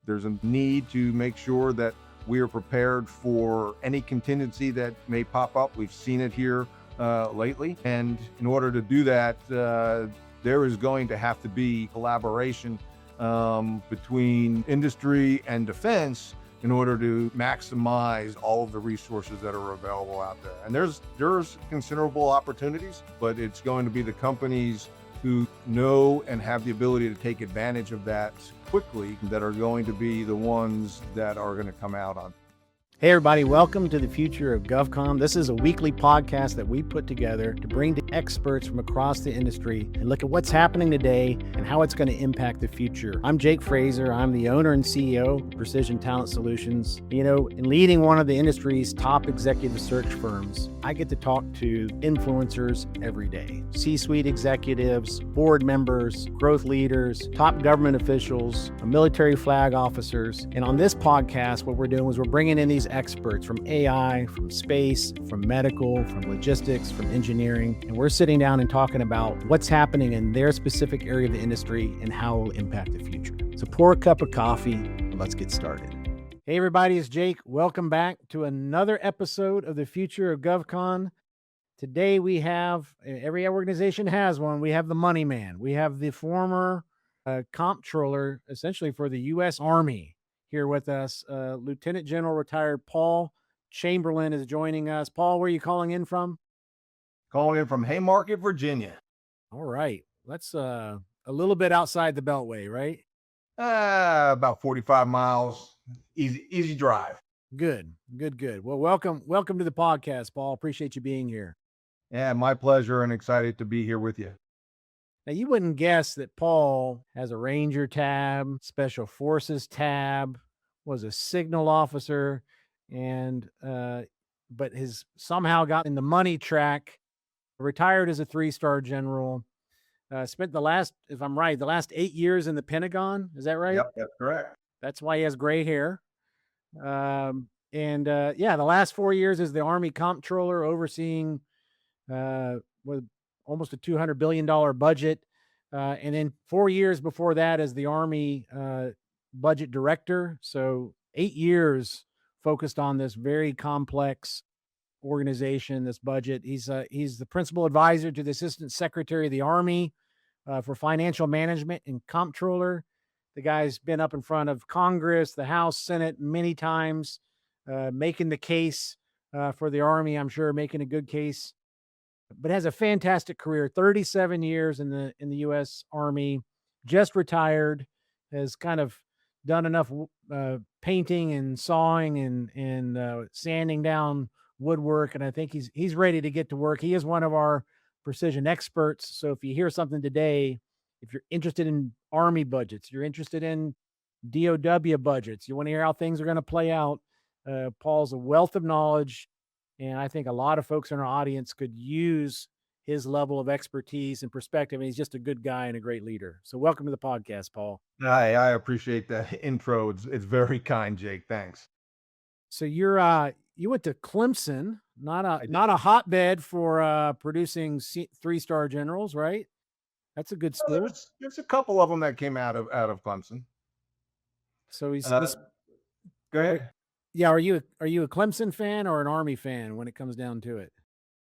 There's a need to make sure that we are prepared for any contingency that may pop up. We've seen it here lately. And in order to do that, there is going to have to be collaboration between industry and defense in order to maximize all of the resources that are available out there. And there's considerable opportunities, but it's going to be the companies who know and have the ability to take advantage of that quickly that are going to be the ones that are going to come out on. Hey everybody, welcome to the Future of GovCon. This is a weekly podcast that we put together to bring the experts from across the industry and look at what's happening today and how it's going to impact the future. I'm Jake Frazer. I'm the owner and CEO of Precision Talent Solutions. In leading one of the industry's top executive search firms, I get to talk to influencers every day. C-suite executives, board members, growth leaders, top government officials, military flag officers. And on this podcast, what we're doing is we're bringing in these experts from AI, from space, from medical, from logistics, from engineering. And we're sitting down and talking about what's happening in their specific area of the industry and how it will impact the future. So pour a cup of coffee and let's get started. Hey everybody, it's Jake. Welcome back to another episode of the Future of GovCon. Today we have, every organization has one, we have the money man. We have the former comptroller, essentially for the U.S. Army. Here with us, Lieutenant General retired Paul Chamberlain is joining us. Paul, where are you calling in from? Calling in from Haymarket, Virginia. All right. That's a little bit outside the Beltway, right? About 45 miles. Easy drive. Good. Well, welcome to the podcast, Paul. Appreciate you being here. Yeah, my pleasure and excited to be here with you. Now, you wouldn't guess that Paul has a Ranger tab, Special Forces tab, was a signal officer, and but has somehow got in the money track, retired as a 3-star general, spent the last 8 years in the Pentagon. Is that right? Yep, that's correct. That's why he has gray hair. The last 4 years as the Army Comptroller, overseeing with almost a $200 billion budget. And then 4 years before that as the Army budget director. So 8 years focused on this very complex organization, this budget. He's the principal advisor to the Assistant Secretary of the Army for Financial Management and Comptroller. The guy's been up in front of Congress, the House, Senate many times, making the case for the Army, I'm sure making a good case. But has a fantastic career, 37 years in the U.S. Army, just retired, has kind of done enough painting and sawing and sanding down woodwork, and I think he's ready to get to work. He is one of our precision experts. So if you hear something today, if you're interested in Army budgets, you're interested in DOW budgets, you want to hear how things are going to play out, Paul's a wealth of knowledge. And I think a lot of folks in our audience could use his level of expertise and perspective. And he's just a good guy and a great leader. So welcome to the podcast, Paul. I appreciate that intro. It's very kind, Jake. Thanks. So you went to Clemson, not a hotbed for producing 3-star generals, right? That's a good school. There's a couple of them that came out of Clemson. So he's go ahead. Yeah, are you a Clemson fan or an Army fan when it comes down to it?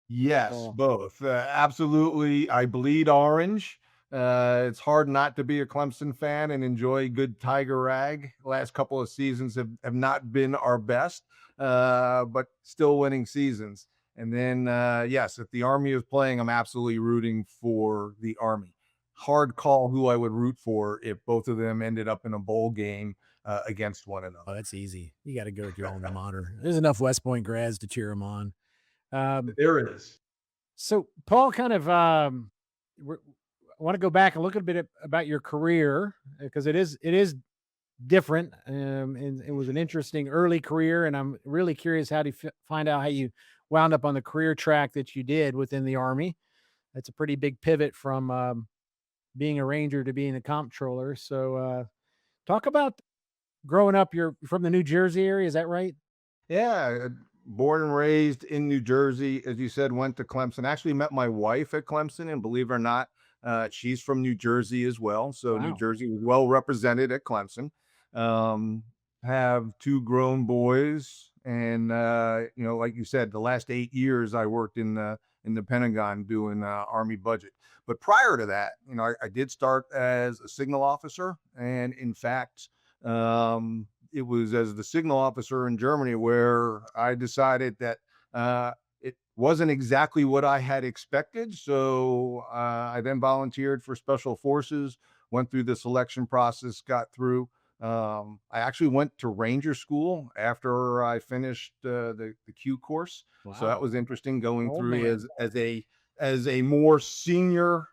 Yes, both. Absolutely. I bleed orange. It's hard not to be a Clemson fan and enjoy good Tiger rag. Last couple of seasons have not been our best, but still winning seasons. And then, yes, if the Army is playing, I'm absolutely rooting for the Army. Hard call who I would root for if both of them ended up in a bowl game against one another. Oh, that's easy. You got to go with your alma mater. There's enough West Point grads to cheer them on. There is. So Paul, kind of, I want to go back and look a bit about your career, because it is different. And it was an interesting early career, and I'm really curious how to find out how you wound up on the career track that you did within the Army. That's a pretty big pivot from being a Ranger to being a comptroller. So talk about growing up. You're from the New Jersey area, is that right? Yeah, born and raised in New Jersey, as you said, went to Clemson. Actually met my wife at Clemson, and believe it or not, she's from New Jersey as well. So wow. New Jersey was well represented at Clemson. Um, have two grown boys, and like you said, the last 8 years I worked in the Pentagon doing Army budget. But prior to that, I did start as a signal officer, and in fact, it was as the signal officer in Germany where I decided that it wasn't exactly what I had expected. So I then volunteered for Special Forces, went through the selection process, got through. I actually went to Ranger School after I finished the Q course, so that Wow. was interesting going Old through man. as a more senior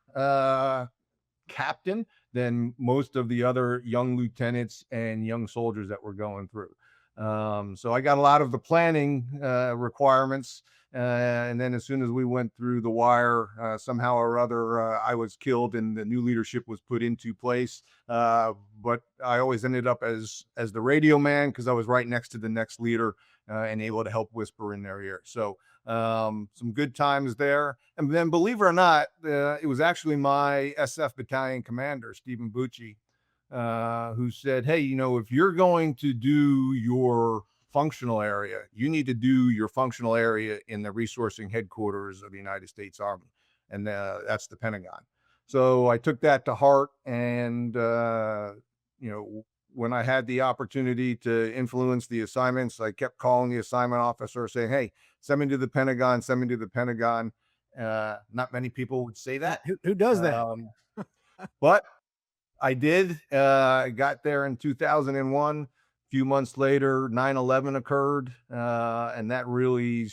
captain than most of the other young lieutenants and young soldiers that were going through. So I got a lot of the planning requirements. And then as soon as we went through the wire, somehow or other, I was killed and the new leadership was put into place. But I always ended up as the radio man because I was right next to the next leader and able to help whisper in their ear. So some good times there. And then, believe it or not, it was actually my SF battalion commander, Stephen Bucci, who said, "Hey, if you're going to do your functional area, you need to do your functional area in the resourcing headquarters of the United States Army, and that's the Pentagon." So I took that to heart, and when I had the opportunity to influence the assignments, I kept calling the assignment officer saying, "Hey, send me to the Pentagon, send me to the Pentagon." Not many people would say Yeah, that. who does that? Um, but I did. I got there in 2001. A few months later, 9/11 occurred, and that really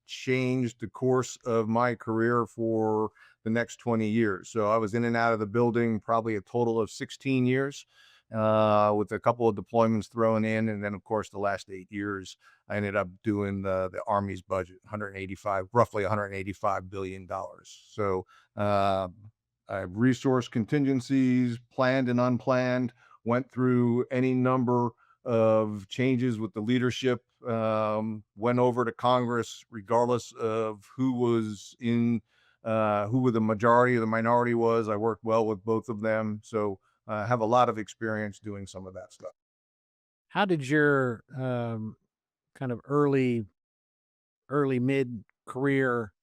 changed the course of my career for the next 20 years. So I was in and out of the building probably a total of 16 years, with a couple of deployments thrown in. And then, of course, the last 8 years, I ended up doing the Army's budget, roughly $185 billion. So, uh, I have resource contingencies, planned and unplanned, went through any number of changes with the leadership, went over to Congress, regardless of who the majority or the minority was. I worked well with both of them. So I have a lot of experience doing some of that stuff. How did your kind of early mid career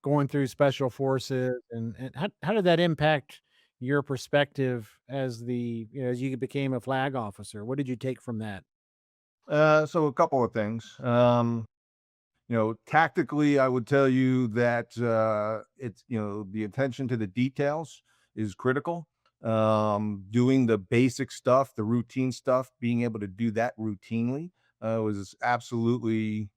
going through special forces and how did that impact your perspective as as you became a flag officer? What did you take from that? So a couple of things. Tactically, I would tell you that it's, the attention to the details is critical. Doing the basic stuff, the routine stuff, being able to do that routinely was absolutely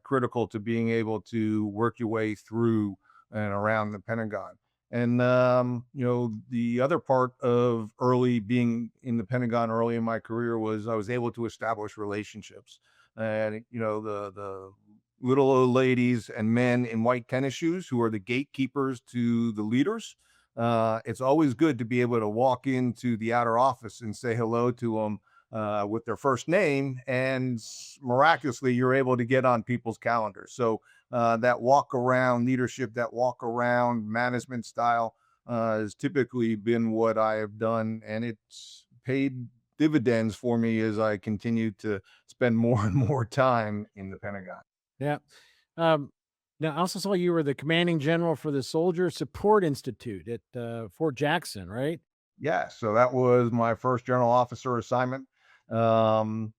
critical to being able to work your way through and around the Pentagon. And, the other part of early being in the Pentagon early in my career was I was able to establish relationships. And, the little old ladies and men in white tennis shoes who are the gatekeepers to the leaders. It's always good to be able to walk into the outer office and say hello to them with their first name, and miraculously, you're able to get on people's calendars. So that walk around leadership, that walk around management style has typically been what I have done, and it's paid dividends for me as I continue to spend more and more time in the Pentagon. Yeah. Um, Now, I also saw you were the commanding general for the Soldier Support Institute at Fort Jackson, right? Yeah, so that was my first general officer assignment. Um,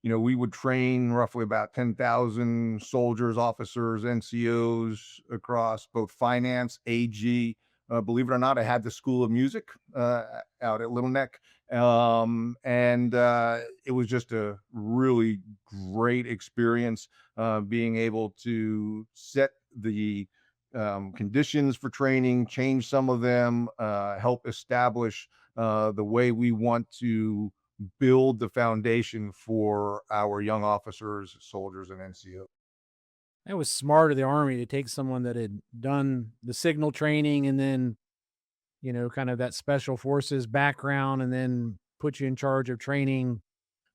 we would train roughly about 10,000 soldiers, officers, NCOs across both finance, AG. Believe it or not, I had the School of Music out at Little Neck. And it was just a really great experience being able to set the conditions for training, change some of them, help establish the way we want to build the foundation for our young officers, soldiers, and NCO. That was smart of the Army to take someone that had done the signal training and then, kind of that special forces background and then put you in charge of training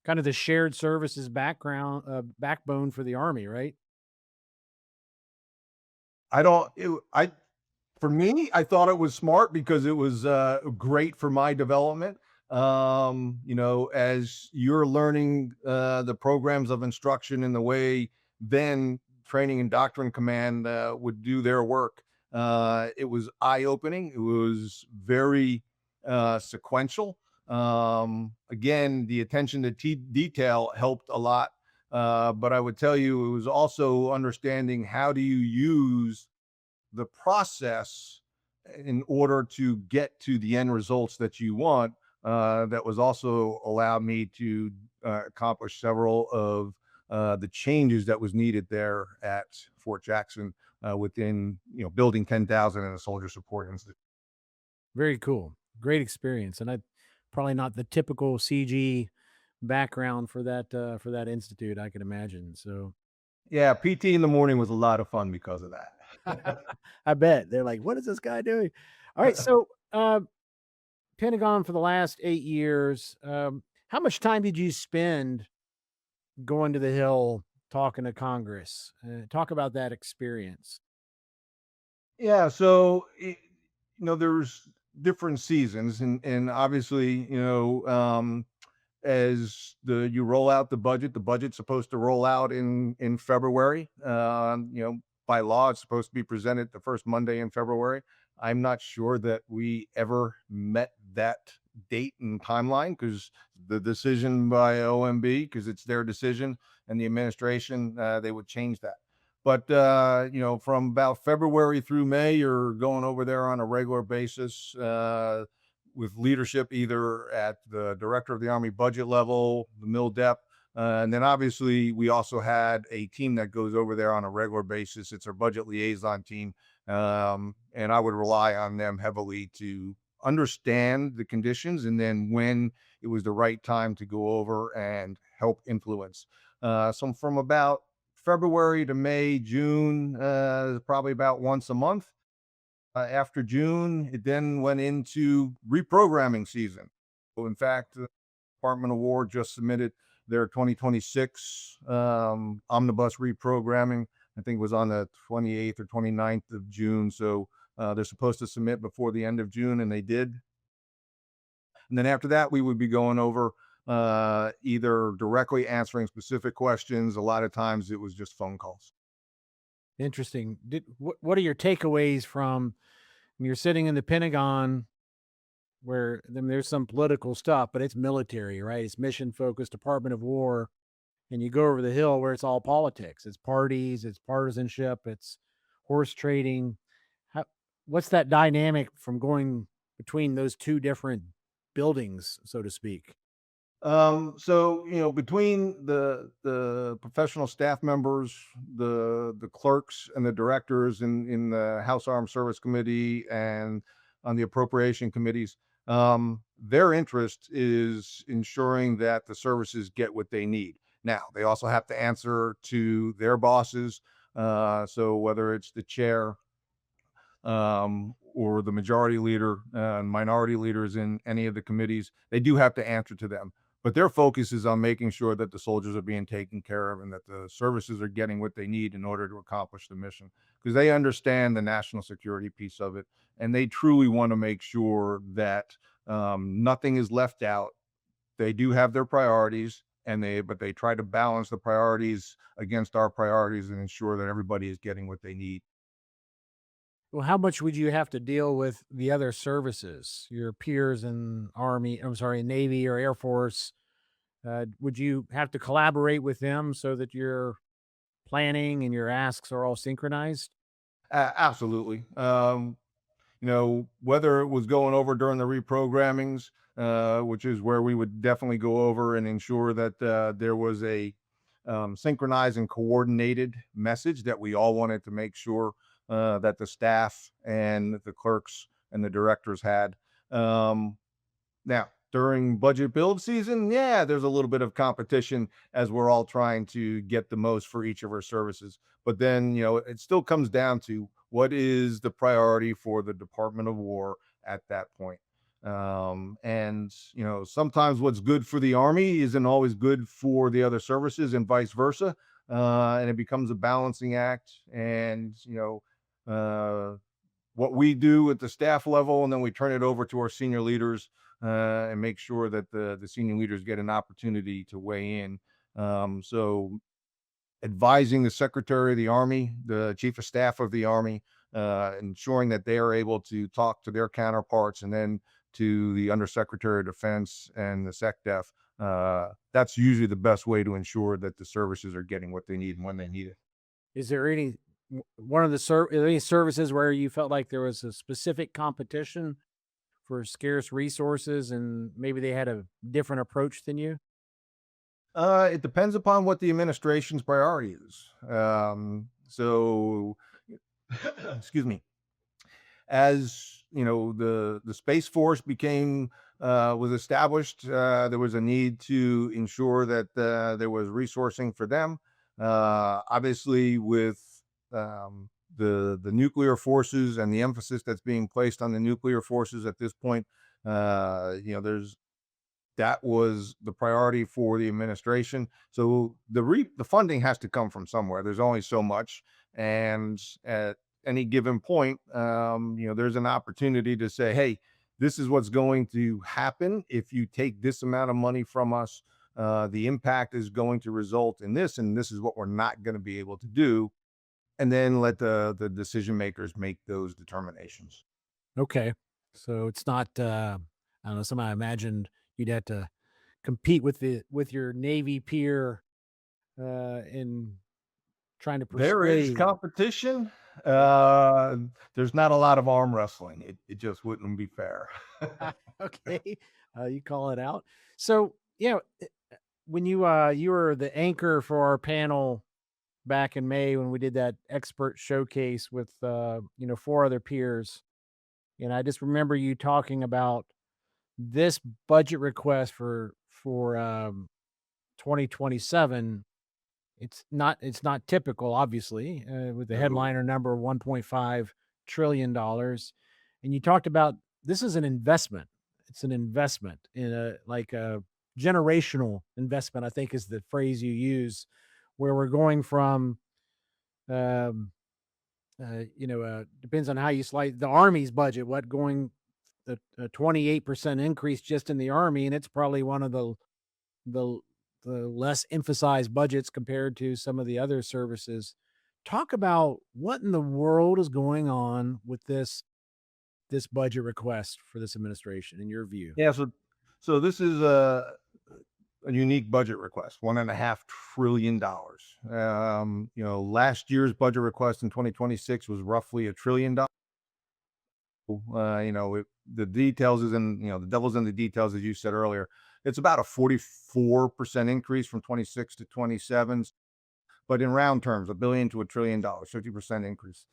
kind of the shared services backbone for the Army, right? I don't, it, For me, I thought it was smart because it was great for my development. as you're learning the programs of instruction and the way then training and doctrine command would do their work. It was eye opening. It was very sequential. Again, the attention to detail helped a lot. But I would tell you, it was also understanding how do you use the process in order to get to the end results that you want. That was also allowed me to accomplish several of the changes that was needed there at Fort Jackson within building 10,000 and a soldier support institute. Very cool. Great experience. And I probably not the typical CG background for that institute, I can imagine. So Yeah, PT in the morning was a lot of fun because of that. I bet they're like, what is this guy doing? All right. So Pentagon for the last 8 years, how much time did you spend going to the Hill talking to Congress? Talk about that experience. Yeah, so there's different seasons, and obviously, as you roll out the budget's supposed to roll out in February. By law, it's supposed to be presented the first Monday in February. I'm not sure that we ever met that date and timeline because the decision by OMB, because it's their decision, and the administration, they would change that. But from about February through May, you're going over there on a regular basis. With leadership either at the director of the Army budget level, the MILDEP, and then obviously we also had a team that goes over there on a regular basis. It's our budget liaison team, and I would rely on them heavily to understand the conditions and then when it was the right time to go over and help influence. So from about February to May, June, probably about once a month. After June, it then went into reprogramming season. So in fact, the Department of War just submitted their 2026 omnibus reprogramming. I think it was on the 28th or 29th of June. So they're supposed to submit before the end of June, and they did. And then after that, we would be going over either directly answering specific questions. A lot of times it was just phone calls. Interesting. What are your takeaways from when you're sitting in the Pentagon where there's some political stuff, but it's military, right? It's mission focused, Department of War. And you go over the Hill where it's all politics, it's parties, it's partisanship, it's horse trading. How, what's that dynamic from going between those two different buildings, so to speak? So between the professional staff members, the clerks, and the directors in the House Armed Service Committee and on the appropriation committees, their interest is ensuring that the services get what they need. Now, they also have to answer to their bosses. So whether it's the chair or the majority leader and minority leaders in any of the committees, they do have to answer to them. But their focus is on making sure that the soldiers are being taken care of and that the services are getting what they need in order to accomplish the mission, because they understand the national security piece of it. And they truly want to make sure that nothing is left out. They do have their priorities, but they try to balance the priorities against our priorities and ensure that everybody is getting what they need. Well, how much would you have to deal with the other services, your peers in Army, I'm sorry, Navy or Air Force? Would you have to collaborate with them so that your planning and your asks are all synchronized? Absolutely. Whether it was going over during the reprogrammings, which is where we would definitely go over and ensure that there was a synchronized and coordinated message that we all wanted to make sure that the staff and the clerks and the directors had. Now, during budget build season, yeah, there's a little bit of competition as we're all trying to get the most for each of our services. But then, it still comes down to what is the priority for the Department of War at that point. And, sometimes what's good for the Army isn't always good for the other services and vice versa. And it becomes a balancing act. And, what we do at the staff level, and then we turn it over to our senior leaders and make sure that the senior leaders get an opportunity to weigh in. So advising the Secretary of the Army, the Chief of Staff of the Army, ensuring that they are able to talk to their counterparts, and then to the Undersecretary of Defense and the SecDef. That's usually the best way to ensure that the services are getting what they need and when they need it. Is there any one of the are there any services where you felt like there was a specific competition for scarce resources and maybe they had a different approach than you? It depends upon what the administration's priority is. So, excuse me. As you know, the Space Force became was established, there was a need to ensure that there was resourcing for them. Obviously, with the nuclear forces and the emphasis that's being placed on the nuclear forces at this point, there's that was the priority for the administration. So the funding has to come from somewhere. There's only so much, and at any given point, there's an opportunity to say, "Hey, this is what's going to happen if you take this amount of money from us. The impact is going to result in this, and this is what we're not going to be able to do." And then let the decision makers make those determinations. Okay. So it's not I don't know, somehow I imagined you'd have to compete with your Navy peer in trying to There is persuade. competition. Uh, there's not a lot of arm wrestling. It just wouldn't be fair. Okay. You call it out. So, when you were the anchor for our panel back in May when we did that expert showcase with 4 other peers, and I just remember you talking about this budget request for 2027. It's not typical, obviously, with the No. headliner number of $1.5 trillion, and you talked about this is an investment. It's an investment in a generational investment, I think is the phrase you use, where we're going from, um, depends on how you slice the Army's budget, what going a 28% increase just in the Army, and it's probably one of the the less emphasized budgets compared to some of the other services. Talk about what in the world is going on with this budget request for this administration in your view? Yeah. So this is a unique budget request, $1.5 trillion. Last year's budget request in 2026 was roughly $1 trillion. The details is in, the devil's in the details, as you said earlier. It's about a 44% increase from 26 to 27, but in round terms, a billion to $1 trillion, 50% increase.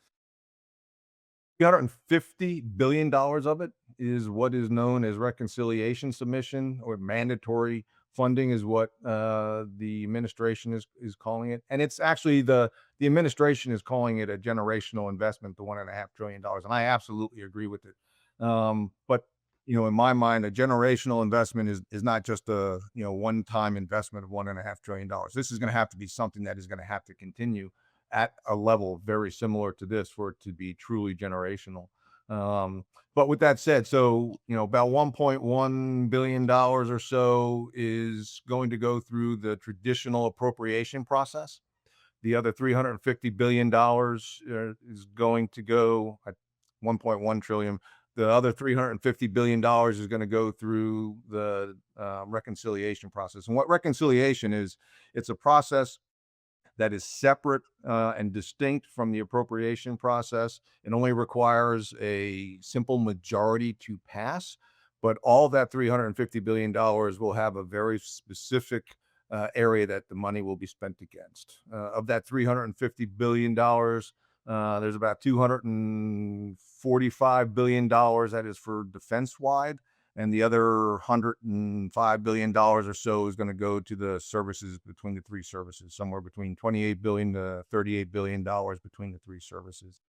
$350 billion of it is what is known as reconciliation submission, or mandatory funding is what the administration is calling it. And it's actually the administration is calling it a generational investment, the $1.5 trillion. And I absolutely agree with it. But in my mind, a generational investment is not just a one-time investment of $1.5 trillion. This is going to have to be something that is going to have to continue at a level very similar to this for it to be truly generational. But with that said, so about $1.1 billion or so is going to go through the traditional appropriation process. The other $350 billion is going to go at 1.1 trillion. The other $350 billion is going to go through the reconciliation process. And what reconciliation is, it's a process that is separate and distinct from the appropriation process. It only requires a simple majority to pass, but all that $350 billion will have a very specific area that the money will be spent against. Of that $350 billion, there's about $245 billion that is for defense-wide, and the other $105 billion or so is going to go to the services between the three services, somewhere between $28 billion to $38 billion between the three services.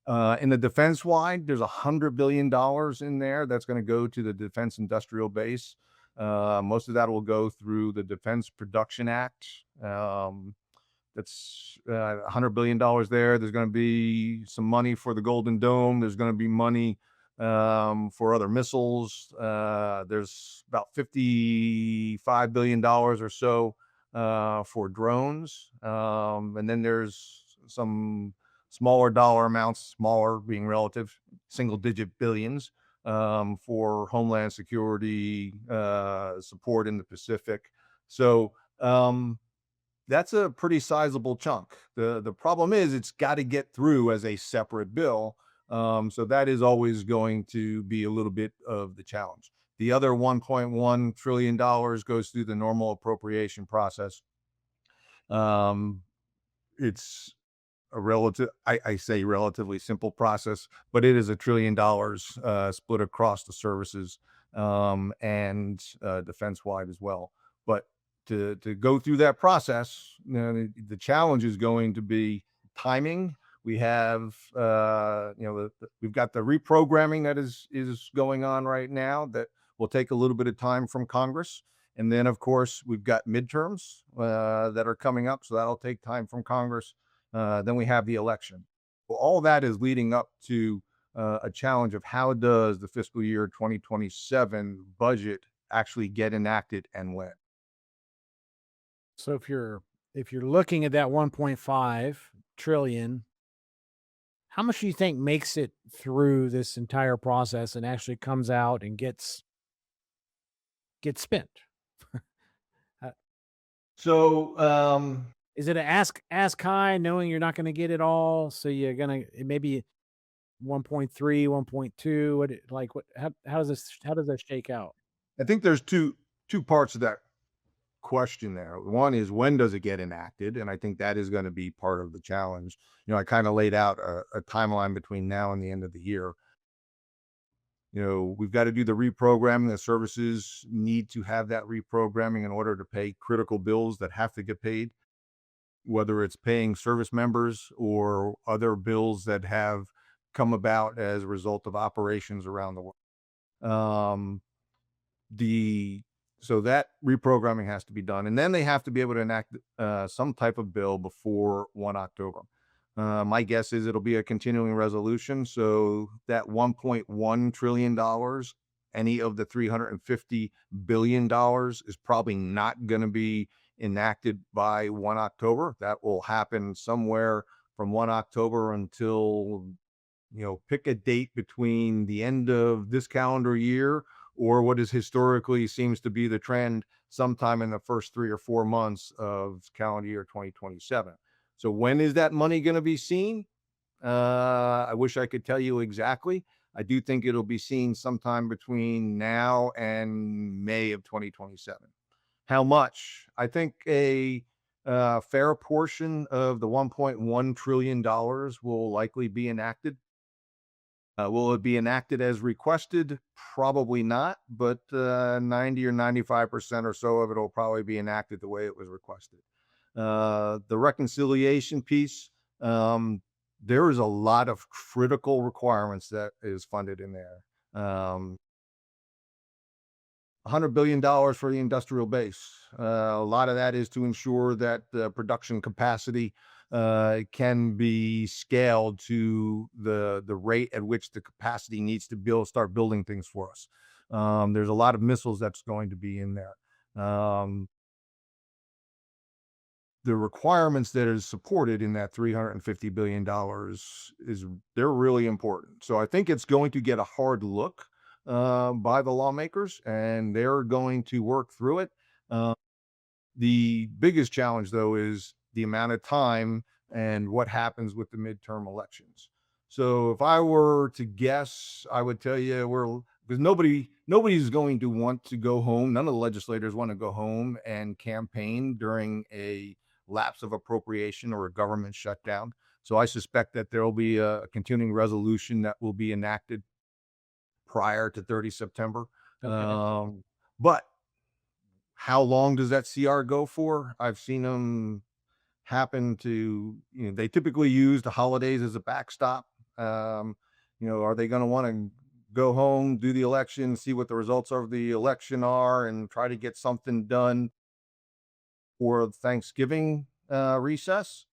In the defense-wide, there's $100 billion in there that's going to go to the defense industrial base. Most of that will go through the Defense Production Act. That's $100 billion there. There's going to be some money for the Golden Dome. There's going to be money for other missiles. There's about $55 billion or so for drones. And then there's some smaller dollar amounts, smaller being relative, single digit billions for homeland security support in the Pacific. So that's a pretty sizable chunk. The problem is it's got to get through as a separate bill. So that is always going to be a little bit of the challenge. The other $1.1 trillion goes through the normal appropriation process. It's a I say relatively simple process, but it is $1 trillion split across the services and defense wide as well. But to go through that process, the challenge is going to be timing. We have we've got the reprogramming that is going on right now that will take a little bit of time from Congress. And then, of course, we've got midterms that are coming up, so that'll take time from Congress. Then we have the election. Well, all that is leading up to a challenge of how does the fiscal year 2027 budget actually get enacted and when. So if you're looking at that 1.5 trillion, how much do you think makes it through this entire process and actually comes out and gets spent? Uh, So is it a ask high, knowing you're not going to get it all, so you're gonna maybe 1.3, 1.2? What? How does that shake out? I think there's two parts of that question there. One is when does it get enacted? And I think that is going to be part of the challenge. I kind of laid out a timeline between now and the end of the year. We've got to do the reprogramming. The services need to have that reprogramming in order to pay critical bills that have to get paid, whether it's paying service members or other bills that have come about as a result of operations around the world. So that reprogramming has to be done, and then they have to be able to enact some type of bill before 1 October. My guess is it'll be a continuing resolution. So that $1.1 trillion, any of the $350 billion is probably not going to be enacted by 1 October. That will happen somewhere from 1 October until, pick a date between the end of this calendar year or what is historically seems to be the trend sometime in the first 3 or 4 months of calendar year 2027. So when is that money going to be seen? I wish I could tell you exactly. I do think it'll be seen sometime between now and May of 2027. How much? I think a fair portion of the $1.1 trillion will likely be enacted. Will it be enacted as requested? Probably not, but 90 or 95% or so of it will probably be enacted the way it was requested. The reconciliation piece, there is a lot of critical requirements that is funded in there. $100 billion for the industrial base. A lot of that is to ensure that the production capacity can be scaled to the rate at which the capacity needs to start building things for us. There's a lot of missiles that's going to be in there. The requirements that is supported in that $350 billion they're really important. So I think it's going to get a hard look by the lawmakers, and they're going to work through it. The biggest challenge, though, is the amount of time and what happens with the midterm elections. So if I were to guess, I would tell you because nobody's going to want to go home. None of the legislators want to go home and campaign during a lapse of appropriation or a government shutdown. So I suspect that there will be a continuing resolution that will be enacted prior to 30 September. Okay. But how long does that CR go for? I've seen them happen to, they typically use the holidays as a backstop. Are they going to want to go home, do the election, see what the results of the election are, and try to get something done for Thanksgiving recess?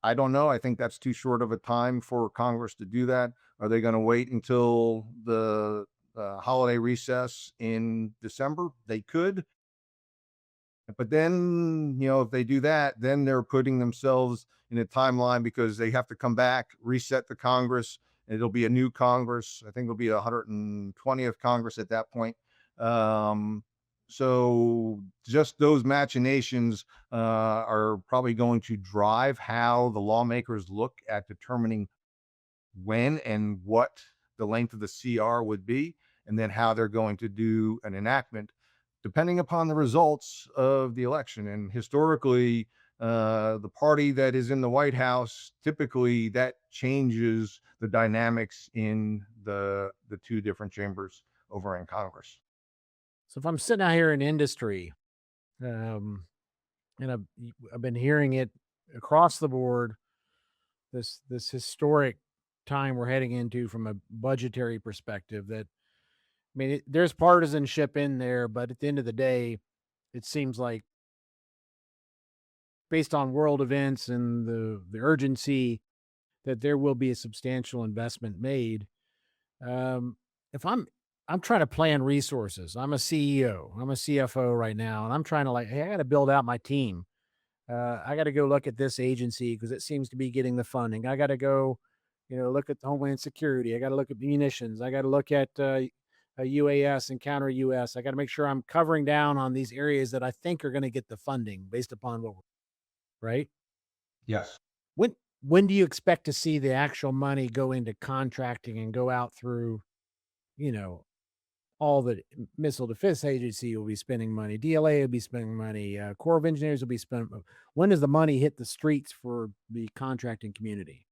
I don't know. I think that's too short of a time for Congress to do that. Are they going to wait until the holiday recess in December? They could. But then, if they do that, then they're putting themselves in a timeline because they have to come back, reset the Congress, and it'll be a new Congress. I think it'll be a 120th Congress at that point. Um, so just those machinations are probably going to drive how the lawmakers look at determining when and what the length of the CR would be, and then how they're going to do an enactment, depending upon the results of the election. And historically, the party that is in the White House, typically that changes the dynamics in the two different chambers over in Congress. So if I'm sitting out here in industry, um, and I've been hearing it across the board, this historic time we're heading into from a budgetary perspective, that I mean, there's partisanship in there, but at the end of the day, it seems like based on world events and the urgency that there will be a substantial investment made. Um, if I'm trying to plan resources, I'm a CEO, I'm a CFO right now, and I'm trying to like, hey, I got to build out my team. I got to go look at this agency because it seems to be getting the funding. I got to go, look at Homeland Security. I got to look at munitions. I got to look at a UAS and counter US. I got to make sure I'm covering down on these areas that I think are going to get the funding based upon what, right? Yes. When do you expect to see the actual money go into contracting and go out through, you know, all the Missile Defense Agency will be spending money, DLA will be spending money, Corps of Engineers will be spending. When does the money hit the streets for the contracting community?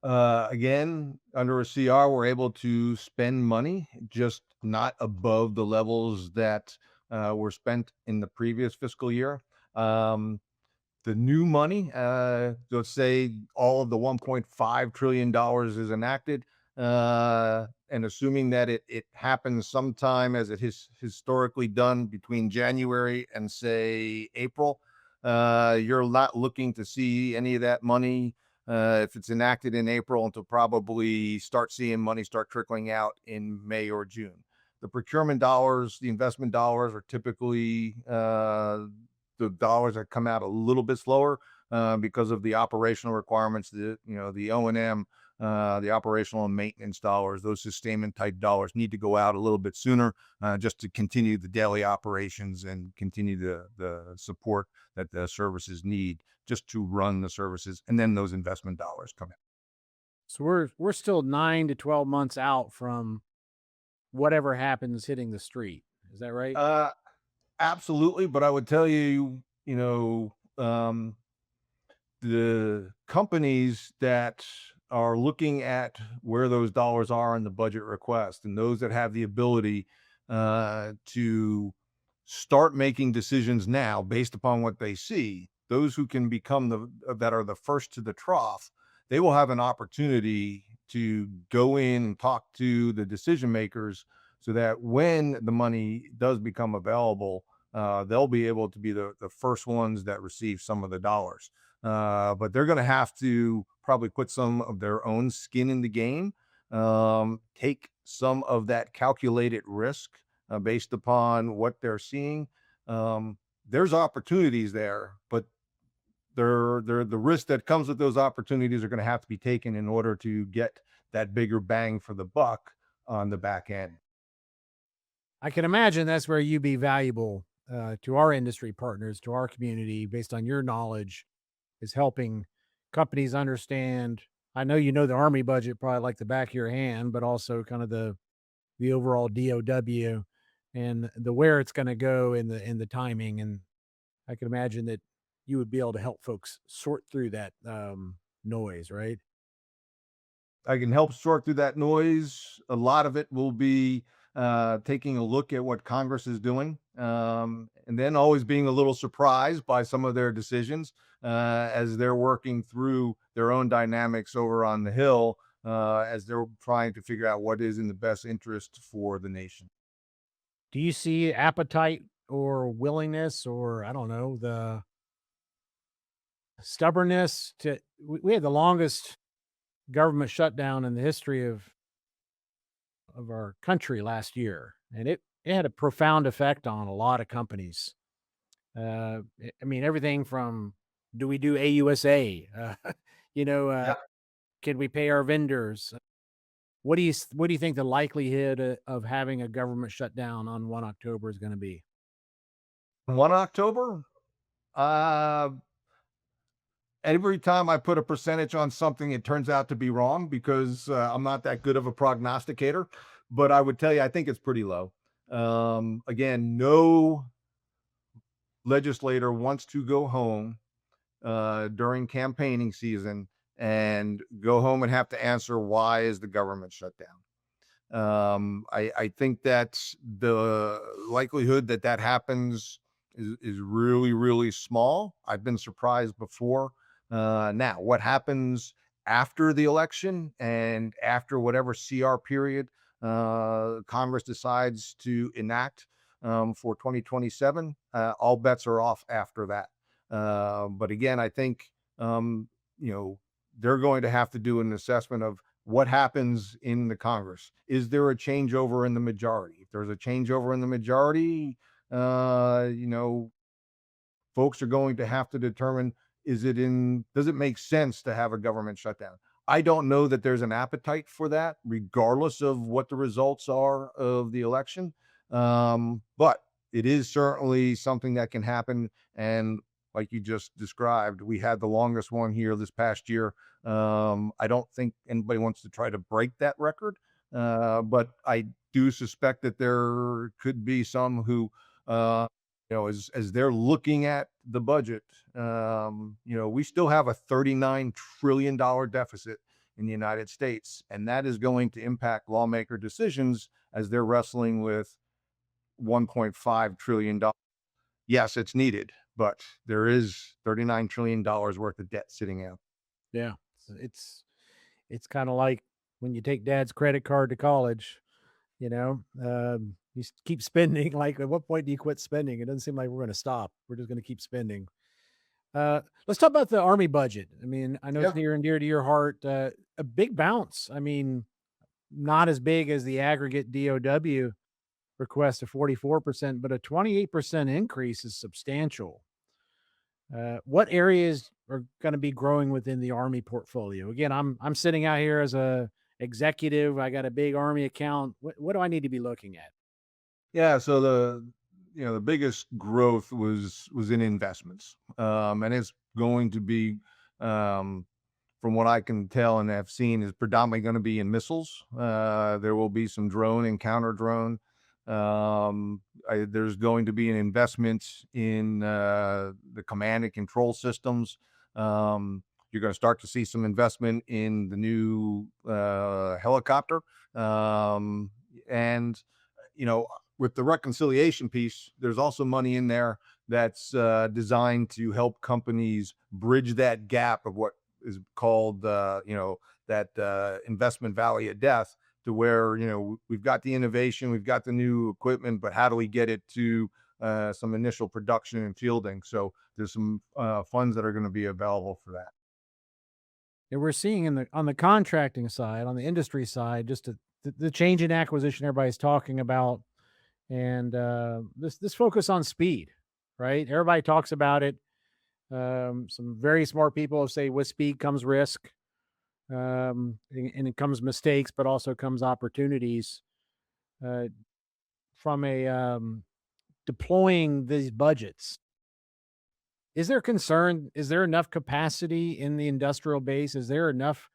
Again, under a CR, we're able to spend money, just not above the levels that were spent in the previous fiscal year. Um, the new money, let's say all of the $1.5 trillion is enacted, and assuming that it happens sometime as it has historically done between January and say April, you're not looking to see any of that money if it's enacted in April until probably start seeing money start trickling out in May or June. The procurement dollars, the investment dollars are typically the dollars that come out a little bit slower because of the operational requirements, the O&M, the operational and maintenance dollars, those sustainment type dollars need to go out a little bit sooner just to continue the daily operations and continue the support that the services need just to run the services. And then those investment dollars come in. So we're still 9 to 12 months out from whatever happens hitting the street. Is that right? Absolutely. But I would tell you, the companies that are looking at where those dollars are in the budget request and those that have the ability to start making decisions now based upon what they see, those who can become that are the first to the trough, they will have an opportunity to go in and talk to the decision makers so that when the money does become available, they'll be able to be the first ones that receive some of the dollars. But they're going to have to probably put some of their own skin in the game, take some of that calculated risk based upon what they're seeing. There's opportunities there, but the risk that comes with those opportunities are going to have to be taken in order to get that bigger bang for the buck on the back end. I can imagine that's where you be valuable to our industry partners, to our community, based on your knowledge, is helping companies understand. I know you know the Army budget probably like the back of your hand, but also kind of the overall DOW and the where it's going to go in the timing. And I can imagine that you would be able to help folks sort through that noise, right? I can help sort through that noise. A lot of it will be taking a look at what Congress is doing, and then always being a little surprised by some of their decisions as they're working through their own dynamics over on the Hill as they're trying to figure out what is in the best interest for the nation. Do you see appetite or willingness, or I don't know, stubbornness to we had the longest government shutdown in the history of our country last year, and it had a profound effect on a lot of companies. I mean, everything from do we do AUSA? You know, can we pay our vendors? What do you think the likelihood of having a government shutdown on 1 October is going to be? 1 October? Uh, every time I put a percentage on something, it turns out to be wrong because I'm not that good of a prognosticator. But I would tell you, I think it's pretty low. Again, no legislator wants to go home during campaigning season and go home and have to answer why is the government shut down. I think that's the likelihood that that happens is really, really small. I've been surprised before. Now, what happens after the election and after whatever CR period Congress decides to enact for 2027, all bets are off after that. But again, I think, you know, they're going to have to do an assessment of what happens in the Congress. Is there a changeover in the majority? If there's a changeover in the majority, you know, folks are going to have to determine, does it make sense to have a government shutdown? I don't know that there's an appetite for that, regardless of what the results are of the election. But it is certainly something that can happen. And like you just described, we had the longest one here this past year. I don't think anybody wants to try to break that record. But I do suspect that there could be some who, as they're looking at the budget, we still have a $39 trillion deficit in the United States, and that is going to impact lawmaker decisions as they're wrestling with $1.5 trillion. Yes, it's needed, but there is $39 trillion worth of debt sitting out. Yeah, it's kind of like when you take dad's credit card to college. Keep spending. Like, at what point do you quit spending? It doesn't seem like we're going to stop. We're just going to keep spending. Let's talk about the Army budget. I mean, I know it's near and dear to your heart. A big bounce. I mean, not as big as the aggregate DOW request of 44%, but a 28% increase is substantial. What areas are going to be growing within the Army portfolio? Again, I'm sitting out here as a executive. I got a big Army account. What do I need to be looking at? Yeah, so the biggest growth was in investments, and it's going to be, from what I can tell and have seen, is predominantly going to be in missiles. There will be some drone and counter drone. There's going to be an investment in the command and control systems. You're going to start to see some investment in the new helicopter, and with the reconciliation piece, there's also money in there that's designed to help companies bridge that gap of what is called, that investment valley of death, to where, we've got the innovation, we've got the new equipment, but how do we get it to some initial production and fielding? So there's some funds that are going to be available for that. And we're seeing on the contracting side, on the industry side, just the change in acquisition everybody's talking about. And this focus on speed, right? Everybody talks about it. Some very smart people say with speed comes risk, and it comes mistakes, but also comes opportunities. From a deploying these budgets, is there concern? Is there enough capacity in the industrial base? Is there enough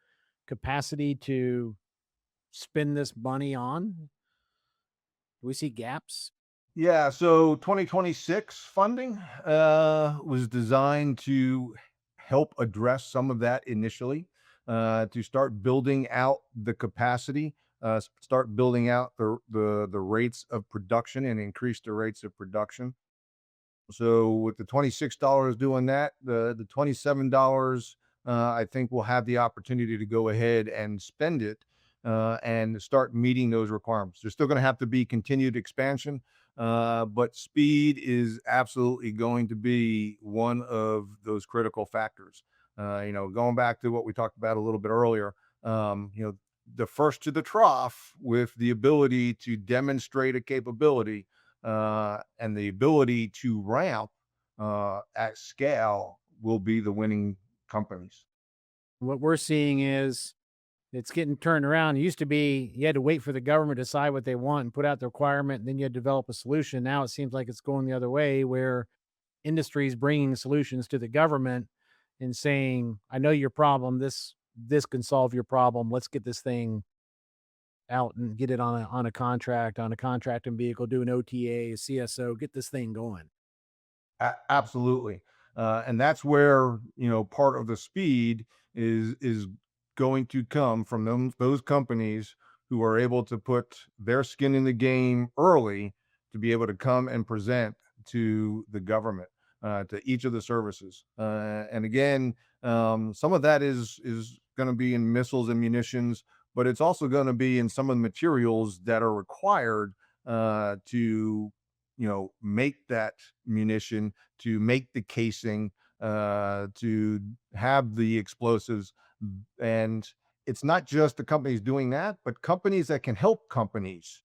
capacity to spend this money on? Do we see gaps? Yeah, so 2026 funding was designed to help address some of that initially, to start building out the capacity, start building out the rates of production and increase the rates of production. So with the $26 doing that, the $27, I think we'll have the opportunity to go ahead and spend it and start meeting those requirements. There's still going to have to be continued expansion. But speed is absolutely going to be one of those critical factors. Going back to what we talked about a little bit earlier, the first to the trough with the ability to demonstrate a capability and the ability to ramp at scale will be the winning companies. What we're seeing is it's getting turned around. It used to be you had to wait for the government to decide what they want and put out the requirement, and then you had to develop a solution. Now it seems like it's going the other way, where industry is bringing solutions to the government and saying, "I know your problem. This can solve your problem. Let's get this thing out and get it on a contract, on a contracting vehicle, do an OTA, a CSO, get this thing going." Absolutely. And that's where, part of the speed is going to come from those companies who are able to put their skin in the game early to be able to come and present to the government, to each of the services. And again, some of that is going to be in missiles and munitions, but it's also going to be in some of the materials that are required to make that munition, to make the casing, to have the explosives. And it's not just the companies doing that, but companies that can help companies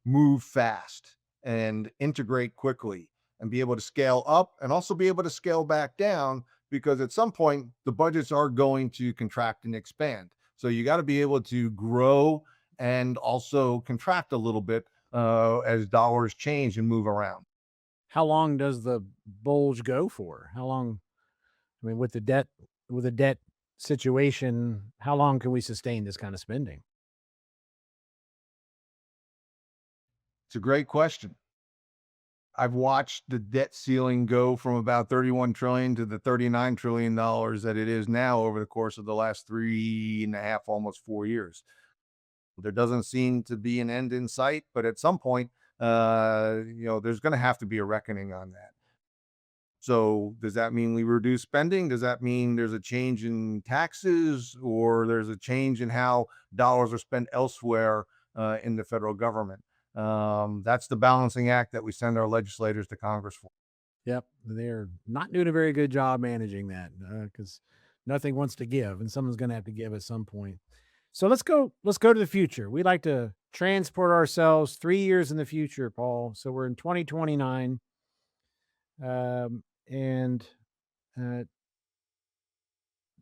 move fast and integrate quickly and be able to scale up and also be able to scale back down, because at some point the budgets are going to contract and expand. So you got to be able to grow and also contract a little bit as dollars change and move around. How long does the bulge go for? How long? I mean, with the debt situation, how long can we sustain this kind of spending? It's a great question. I've watched the debt ceiling go from about 31 trillion to the 39 trillion dollars that it is now over the course of the last 3.5, almost 4 years. There doesn't seem to be an end in sight, but at some point, there's going to have to be a reckoning on that. So does that mean we reduce spending? Does that mean there's a change in taxes, or there's a change in how dollars are spent elsewhere in the federal government? That's the balancing act that we send our legislators to Congress for. Yep, they're not doing a very good job managing that because nothing wants to give, and someone's going to have to give at some point. So let's go. Let's go to the future. We like to transport ourselves 3 years in the future, Paul. So we're in 2029, and uh,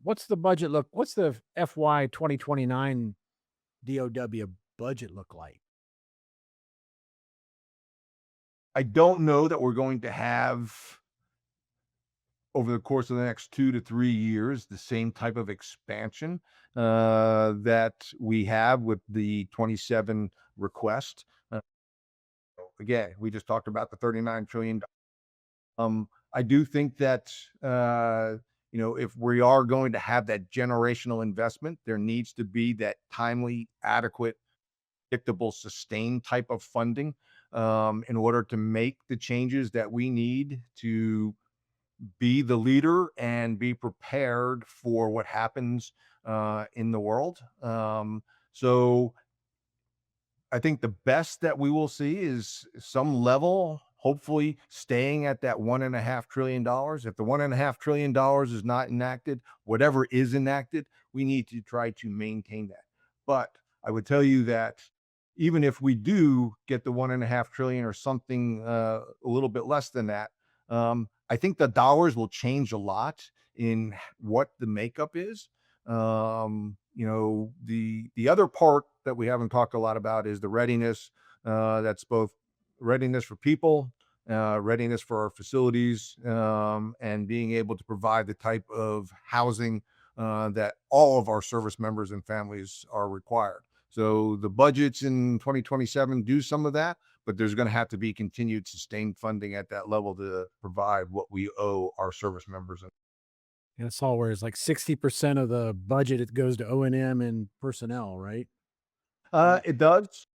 what's the budget look? What's the FY 2029 DOW budget look like? I don't know that we're going to have over the course of the next 2 to 3 years the same type of expansion that we have with the 27 request. Again, we just talked about the 39 trillion. I do think that if we are going to have that generational investment, there needs to be that timely, adequate, predictable, sustained type of funding in order to make the changes that we need to be the leader and be prepared for what happens in the world. So I think the best that we will see is some level, hopefully staying at that $1.5 trillion. If the $1.5 trillion is not enacted, whatever is enacted, we need to try to maintain that. But I would tell you that even if we do get the 1.5 trillion or something a little bit less than that, I think the dollars will change a lot in what the makeup is. The other part that we haven't talked a lot about is the readiness. That's both readiness for people, readiness for our facilities, and being able to provide the type of housing that all of our service members and families are required. So the budgets in 2027 do some of that, but there's going to have to be continued sustained funding at that level to provide what we owe our service members. And I saw where it's like 60% of the budget it goes to O&M and personnel, right? It does.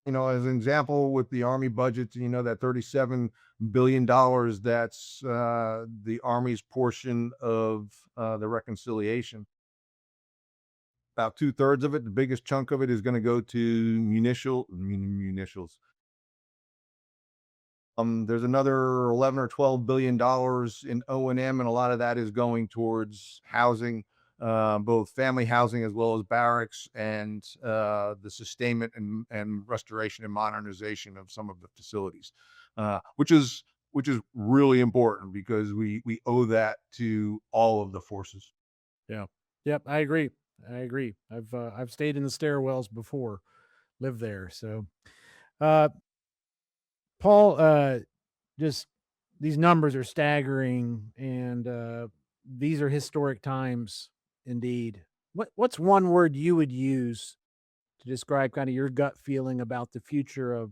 As an example, with the Army budget, that $37 billion, that's the Army's portion of the reconciliation. About two-thirds of it, the biggest chunk of it, is going to go to munitions, There's another 11 or 12 billion dollars in O&M, and a lot of that is going towards housing, both family housing as well as barracks, and the sustainment and restoration and modernization of some of the facilities, which is really important because we owe that to all of the forces. Yeah. Yep. I agree. I've stayed in the stairwells before, lived there. So, uh, Paul, just these numbers are staggering, and these are historic times indeed. What's one word you would use to describe kind of your gut feeling about the future of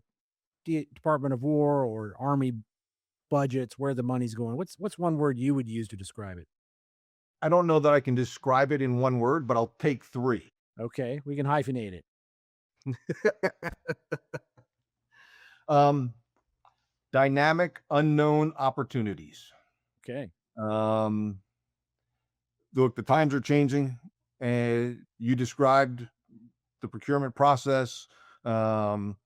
Department of War or Army budgets, where the money's going? What's one word you would use to describe it? I don't know that I can describe it in one word, but I'll take three. Okay, we can hyphenate it. um, Dynamic, unknown opportunities. Okay. Um, Look, the times are changing, and you described the procurement process. Um,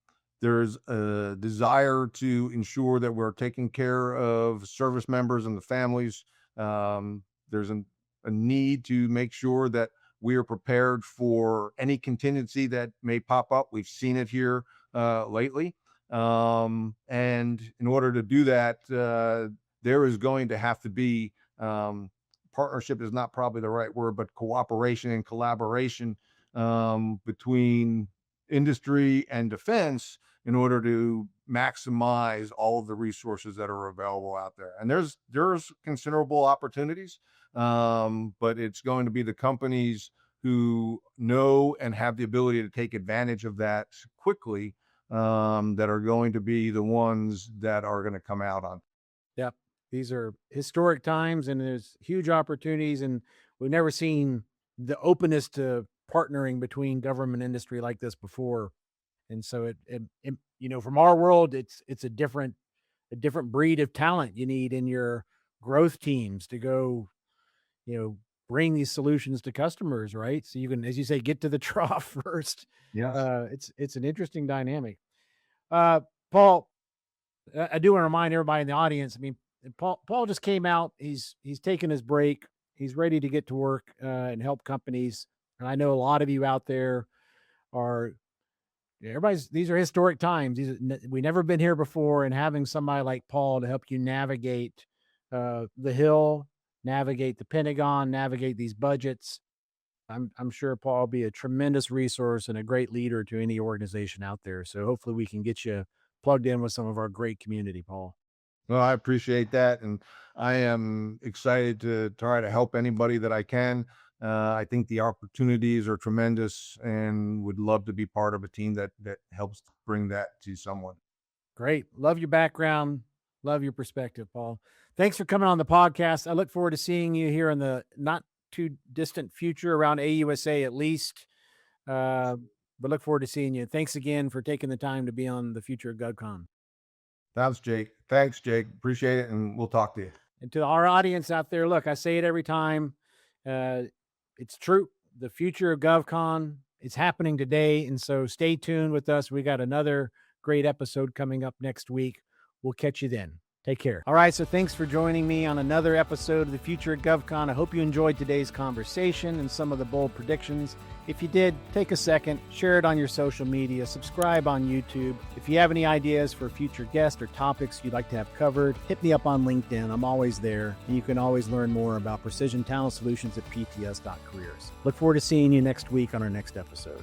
there's a desire to ensure that we're taking care of service members and the families. There's a need to make sure that we are prepared for any contingency that may pop up. We've seen it here lately. And in order to do that, there is going to have to be partnership is not probably the right word, but cooperation and collaboration between industry and defense in order to maximize all of the resources that are available out there. And there's considerable opportunities, but it's going to be the companies who know and have the ability to take advantage of that quickly that are going to be the ones that are going to come out on. Yep. These are historic times, and there's huge opportunities, and we've never seen the openness to partnering between government and industry like this before. And so from our world, it's a different breed of talent you need in your growth teams to go, bring these solutions to customers, right? So you can, as you say, get to the trough first. Yes. It's an interesting dynamic. Paul, I do want to remind everybody in the audience. I mean, Paul just came out. He's taken his break. He's ready to get to work and help companies. And I know a lot of you out there are. These are historic times. We never been here before, and having somebody like Paul to help you navigate the Hill, navigate the Pentagon, navigate these budgets. I'm sure Paul will be a tremendous resource and a great leader to any organization out there. So hopefully we can get you plugged in with some of our great community, Paul. Well, I appreciate that, and I am excited to try to help anybody that I can. I think the opportunities are tremendous, and would love to be part of a team that helps bring that to someone. Great. Love your background. Love your perspective, Paul. Thanks for coming on the podcast. I look forward to seeing you here in the not too distant future, around AUSA at least. But look forward to seeing you. Thanks again for taking the time to be on the Future of GovCon. Thanks, Jake. Appreciate it, and we'll talk to you. And to our audience out there, look, I say it every time. It's true. The Future of GovCon is happening today, and so stay tuned with us. We got another great episode coming up next week. We'll catch you then. Take care. All right, so thanks for joining me on another episode of the Future of GovCon. I hope you enjoyed today's conversation and some of the bold predictions. If you did, take a second, share it on your social media, subscribe on YouTube. If you have any ideas for future guests or topics you'd like to have covered, hit me up on LinkedIn. I'm always there, and you can always learn more about precision talent solutions at pts.careers. Look forward to seeing you next week on our next episode.